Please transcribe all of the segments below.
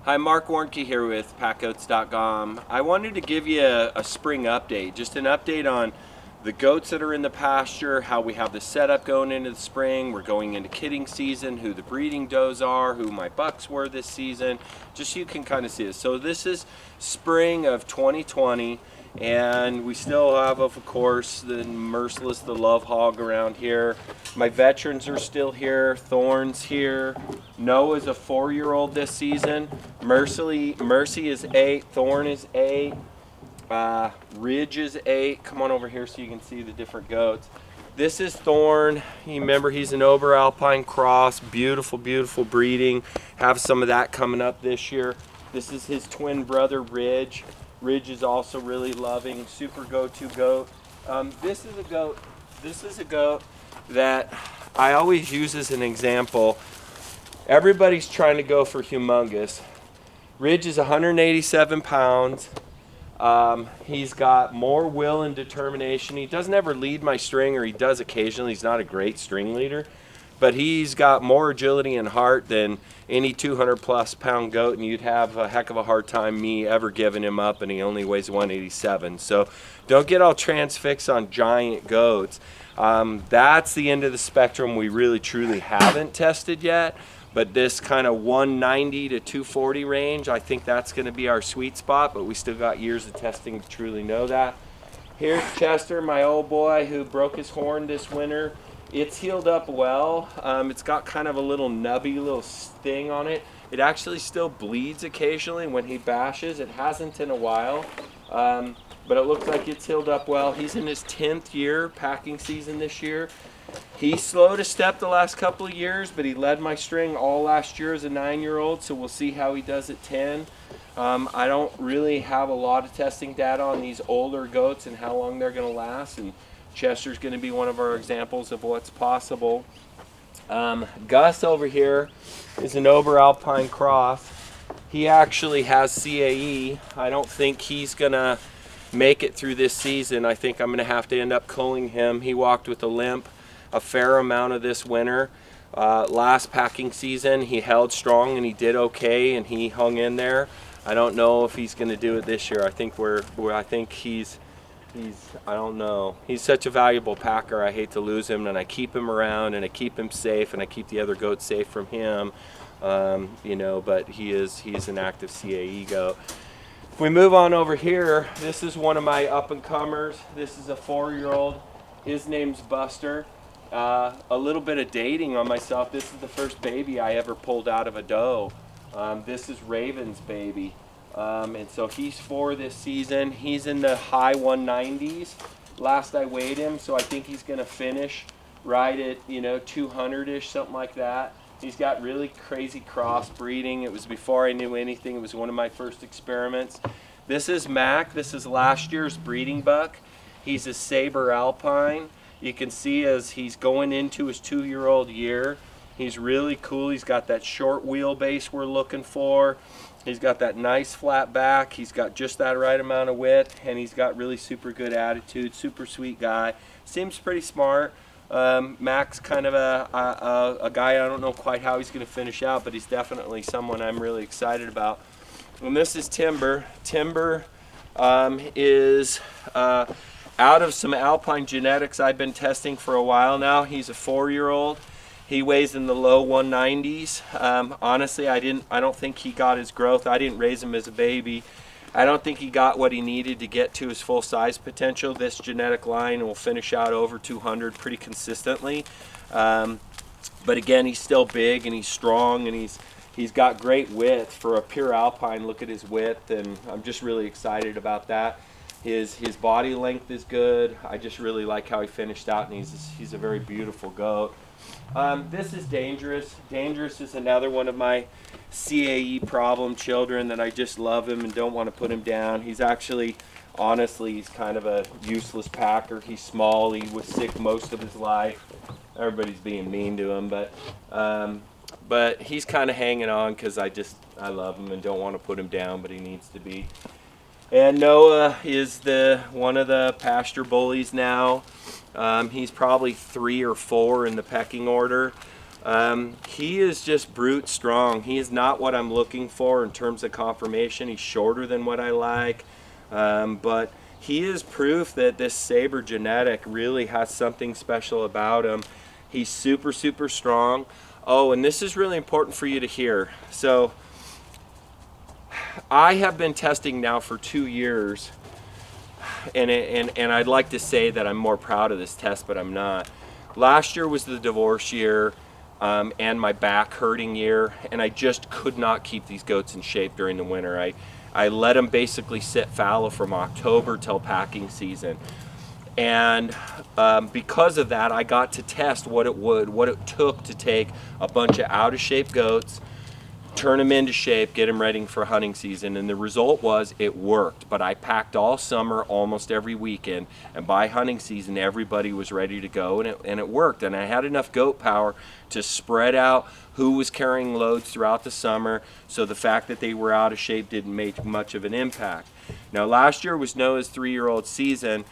Hi, Marc Warnke here with PackGoats.com. I wanted to give you a spring update, just an update on the goats that are in the pasture, how we have the setup going into the spring. We're going into kidding season, who the breeding does are, who my bucks were this season, just so you can kind of see it. So this is spring of 2020, and we still have, of course, the Merciless, the Love Hog around here. My veterans are still here. Thorn's here. Noah's a 4-year-old this season. Mercy is 8. Thorn is 8. Ridge is 8. Come on over here so you can see the different goats. This is Thorn. You remember he's an Ober-Alpine cross. Beautiful, beautiful breeding. Have some of that coming up this year. This is his twin brother Ridge. Ridge is also really loving. Super go-to goat. This is a goat that I always use as an example. Everybody's trying to go for humongous. Ridge is 187 pounds. He's got more will and determination. He doesn't ever lead my string, or he does occasionally. He's not a great string leader, but he's got more agility and heart than any 200+ pound goat, and you'd have a heck of a hard time me ever giving him up, and he only weighs 187. So don't get all transfixed on giant goats. That's the end of the spectrum we really truly haven't tested yet. But this kind of 190 to 240 range, I think that's going to be our sweet spot, but we still got years of testing to truly know that. Here's Chester, my old boy, who broke his horn this winter. It's healed up well. It's got kind of a little nubby little sting on it. It actually still bleeds occasionally when he bashes. It hasn't in a while, but it looks like it's healed up well. He's in his 10th year packing season this year. He slowed a step the last couple of years, but he led my string all last year as a 9-year-old, so we'll see how he does at 10. I don't really have a lot of testing data on these older goats and how long they're going to last, and Chester's going to be one of our examples of what's possible. Gust over here is an Ober-Alpine cross. He actually has CAE. I don't think he's going to make it through this season. I think I'm going to have to end up culling him. He walked with a limp a fair amount of this winter. Last packing season he held strong and he did okay and he hung in there. I don't know if he's going to do it this year. I think I don't know. He's such a valuable packer. I hate to lose him, and I keep him around and I keep him safe and I keep the other goats safe from him. But he's an active CAE goat. If we move on over here, this is one of my up-and-comers. This is a 4-year-old. His name's Buster. A little bit of dating on myself. This is the first baby I ever pulled out of a doe. This is Raven's baby. And so he's 4 this season. He's in the high 190s. Last I weighed him, so I think he's going to finish right at 200-ish, something like that. He's got really crazy crossbreeding. It was before I knew anything. It was one of my first experiments. This is Mac. This is last year's breeding buck. He's a Saber Alpine. You can see as he's going into his 2-year-old year, he's really cool. He's got that short wheelbase we're looking for. He's got that nice flat back. He's got just that right amount of width, and he's got really super good attitude. Super sweet guy. Seems pretty smart. Mac's kind of a guy, I don't know quite how he's going to finish out, but he's definitely someone I'm really excited about. And this is Timber. Timber is out of some Alpine genetics I've been testing for a while now. He's a 4-year-old. He weighs in the low 190s. Honestly, I don't think he got his growth. I didn't raise him as a baby. I don't think he got what he needed to get to his full size potential. This genetic line will finish out over 200 pretty consistently. But again, he's still big and he's strong and he's got great width for a pure Alpine. Look at his width, and I'm just really excited about that. His body length is good. I just really like how he finished out, and he's a very beautiful goat. This is Dangerous. Dangerous is another one of my CAE problem children that I just love him and don't want to put him down. He's actually, honestly, he's kind of a useless packer. He's small. He was sick most of his life. Everybody's being mean to him, but he's kind of hanging on because I love him and don't want to put him down, but he needs to be. And Noah is one of the pasture bullies now. He's probably 3 or 4 in the pecking order. He is just brute strong. He is not what I'm looking for in terms of conformation. He's shorter than what I like, but he is proof that this Saber genetic really has something special about him. He's super, super strong. Oh, and this is really important for you to hear. So I have been testing now for 2 years, and I'd like to say that I'm more proud of this test, but I'm not. Last year was the divorce year and my back hurting year, and I just could not keep these goats in shape during the winter. I let them basically sit fallow from October till packing season. And because of that, I got to test what it took to take a bunch of out of shape goats, turn them into shape, get them ready for hunting season, and the result was it worked. But I packed all summer, almost every weekend, and by hunting season everybody was ready to go, and it worked. And I had enough goat power to spread out who was carrying loads throughout the summer, so the fact that they were out of shape didn't make much of an impact. Now last year was Noah's 3-year-old season.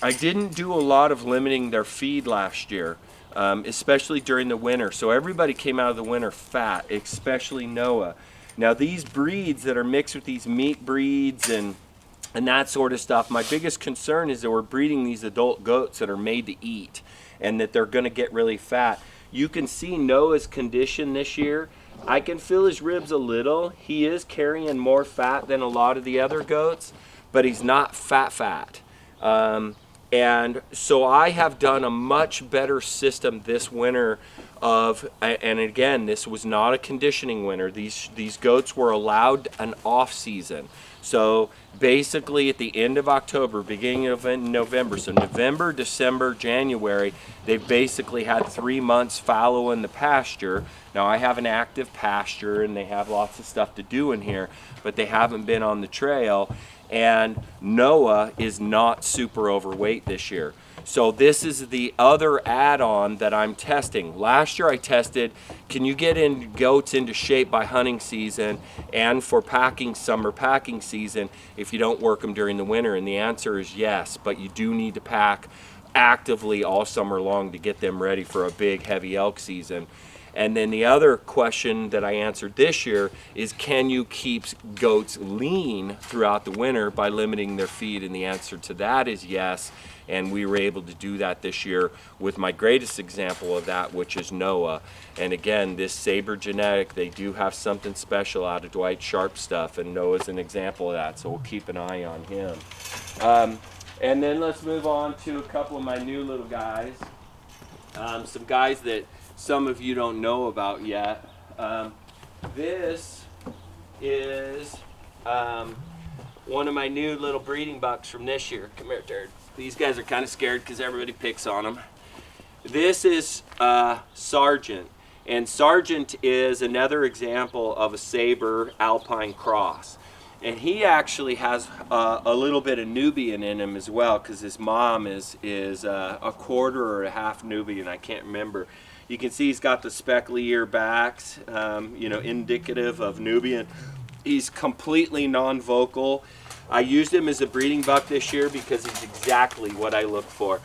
I didn't do a lot of limiting their feed last year. Especially during the winter. So everybody came out of the winter fat, especially Noah. Now these breeds that are mixed with these meat breeds and that sort of stuff, my biggest concern is that we're breeding these adult goats that are made to eat and that they're going to get really fat. You can see Noah's condition this year. I can feel his ribs a little. He is carrying more fat than a lot of the other goats, but he's not fat. And so I have done a much better system this winter of, and again, this was not a conditioning winter. These goats were allowed an off season. So basically at the end of October, beginning of November, so November, December, January, they've basically had 3 months fallow in the pasture. Now I have an active pasture and they have lots of stuff to do in here, but they haven't been on the trail. And Noah is not super overweight this year. So this is the other add-on that I'm testing. Last year I tested, can you get goats into shape by hunting season and for summer packing season if you don't work them during the winter? And the answer is yes, but you do need to pack actively all summer long to get them ready for a big heavy elk season. And then the other question that I answered this year is, can you keep goats lean throughout the winter by limiting their feed? And the answer to that is yes. And we were able to do that this year with my greatest example of that, which is Noah. And again, this Saber genetic, they do have something special out of Dwight Sharp stuff, and Noah's an example of that, so we'll keep an eye on him. And then let's move on to a couple of my new little guys. Some guys that some of you don't know about yet. This is one of my new little breeding bucks from this year. Come here, Turd. These guys are kind of scared because everybody picks on them. This is Sergeant, and Sergeant is another example of a Saber Alpine cross. And he actually has a little bit of Nubian in him as well, because his mom is a quarter or a half Nubian, I can't remember. You can see he's got the speckly ear backs, indicative of Nubian. He's completely non-vocal. I used him as a breeding buck this year because he's exactly what I look for.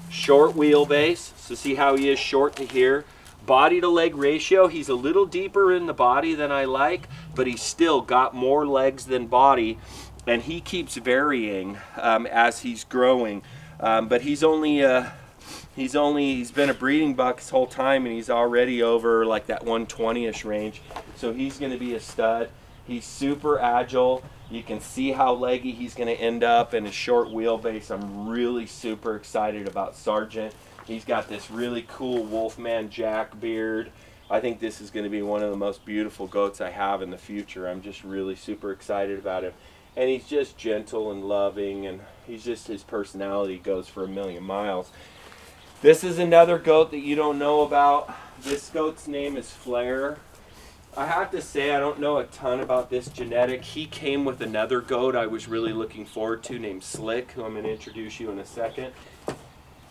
Short wheelbase, so see how he is short to here. Body to leg ratio, he's a little deeper in the body than I like, but he's still got more legs than body, and he keeps varying as he's growing. But he's been a breeding buck his whole time, and he's already over like that 120-ish range. So he's going to be a stud. He's super agile. You can see how leggy he's going to end up in his short wheelbase. I'm really super excited about Sergeant. He's got this really cool Wolfman Jack beard. I think this is going to be one of the most beautiful goats I have in the future. I'm just really super excited about him. And he's just gentle and loving, and his personality goes for a million miles. This is another goat that you don't know about. This goat's name is Flair. I have to say I don't know a ton about this genetic. He came with another goat I was really looking forward to named Slick, who I'm going to introduce you in a second.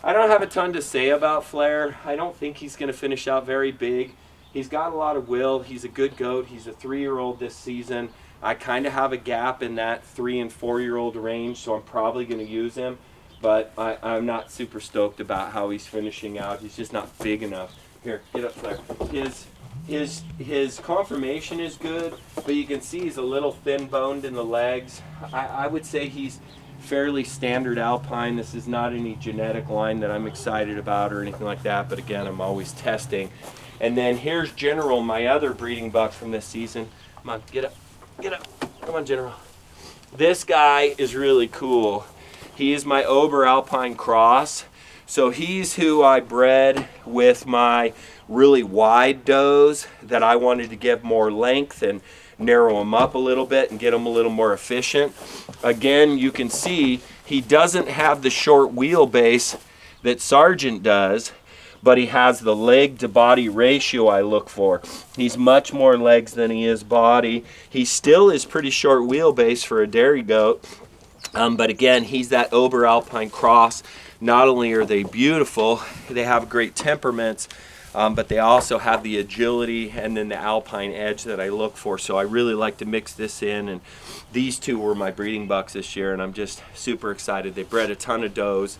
I don't have a ton to say about Flair. I don't think he's going to finish out very big. He's got a lot of will. He's a good goat. He's a 3-year-old this season. I kind of have a gap in that 3- and 4-year-old range, so I'm probably going to use him. But I'm not super stoked about how he's finishing out. He's just not big enough Here, get up there. His conformation is good, but you can see he's a little thin boned in the legs. I would say he's fairly standard alpine. This is not any genetic line that I'm excited about or anything like that, but again, I'm always testing. And then here's General, my other breeding buck from this season. Come on, get up, get up. Come on, General. This guy is really cool. He is my Ober Alpine cross. So he's who I bred with my really wide does that I wanted to give more length and narrow them up a little bit and get them a little more efficient. Again, you can see he doesn't have the short wheelbase that Sargent does, but he has the leg to body ratio I look for. He's much more legs than he is body. He still is pretty short wheelbase for a dairy goat, but again, he's that Ober Alpine cross. Not only are they beautiful, they have great temperaments, but they also have the agility and then the alpine edge that I look for. So I really like to mix this in, and these two were my breeding bucks this year, and I'm just super excited. They bred a ton of does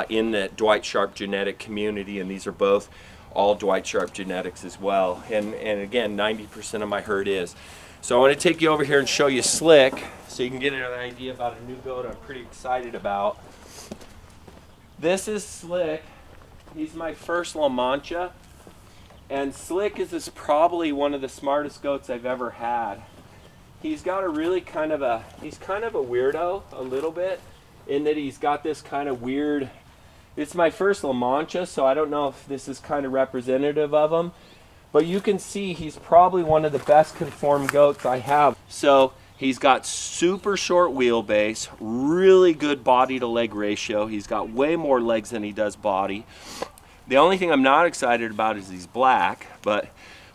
in the Dwight Sharp genetic community, and these are both all Dwight Sharp genetics as well. And again, 90% of my herd is. So I want to take you over here and show you Slick so you can get an idea about a new goat I'm pretty excited about. This is Slick. He's my first Lamancha, and Slick is probably one of the smartest goats I've ever had. He's got a really he's kind of a weirdo a little bit, in that he's got this kind of weird, it's my first Lamancha, so I don't know if this is kind of representative of him, but you can see he's probably one of the best conformed goats I have. So he's got super short wheelbase, really good body to leg ratio. He's got way more legs than he does body. The only thing I'm not excited about is he's black, but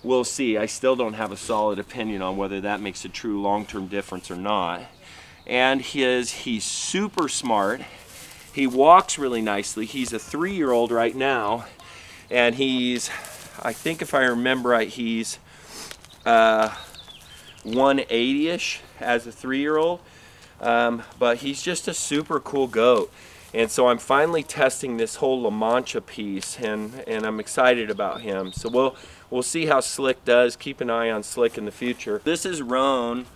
we'll see. I still don't have a solid opinion on whether that makes a true long-term difference or not. And he's super smart. He walks really nicely. He's a 3-year-old right now, and he's, I think if I remember right, he's 180-ish as a 3-year-old, but he's just a super cool goat. And so I'm finally testing this whole Lamancha piece, and I'm excited about him. So we'll see how Slick does. Keep an eye on Slick in the future. This is Roan.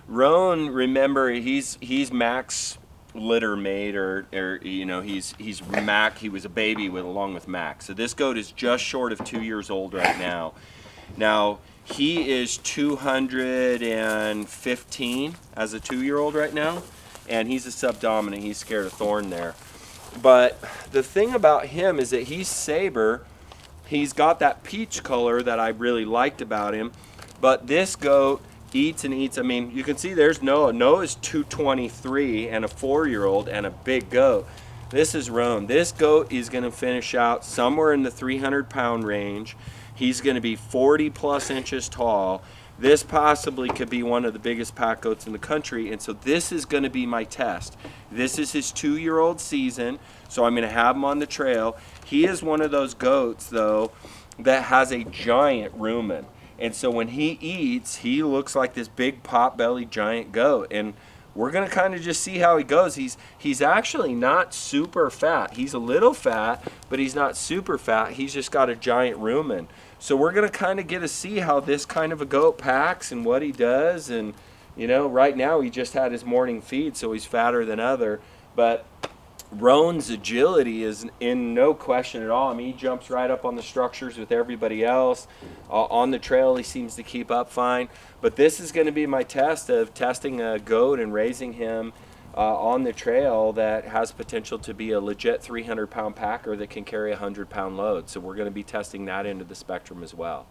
Roan, remember, he's Mac's litter mate, or you know, he's Mac. He was a baby along with Mac. So this goat is just short of 2 years old right now. Now he is 215 as a 2-year-old right now, and he's a subdominant. He's scared of thorn there. But the thing about him is that he's saber. He's got that peach color that I really liked about him. But this goat eats and eats. I mean, you can see there's Noah. Noah's 223 and a 4-year-old and a big goat. This is Roan. This goat is going to finish out somewhere in the 300-pound range. He's going to be 40+ inches tall. This possibly could be one of the biggest pack goats in the country, and so this is going to be my test. This is his 2-year-old season, so I'm going to have him on the trail. He is one of those goats, though, that has a giant rumen, and so when he eats, he looks like this big pot-bellied giant goat, and we're going to kind of just see how he goes. He's actually not super fat. He's a little fat, but he's not super fat. He's just got a giant rumen. So we're going to kind of get to see how this kind of a goat packs and what he does. And, you know, right now he just had his morning feed, so he's fatter than other. But Roan's agility is in no question at all. I mean, he jumps right up on the structures with everybody else. On the trail, he seems to keep up fine. But this is going to be my test of testing a goat and raising him on the trail that has potential to be a legit 300-pound packer that can carry a 100-pound load. So we're going to be testing that into the spectrum as well.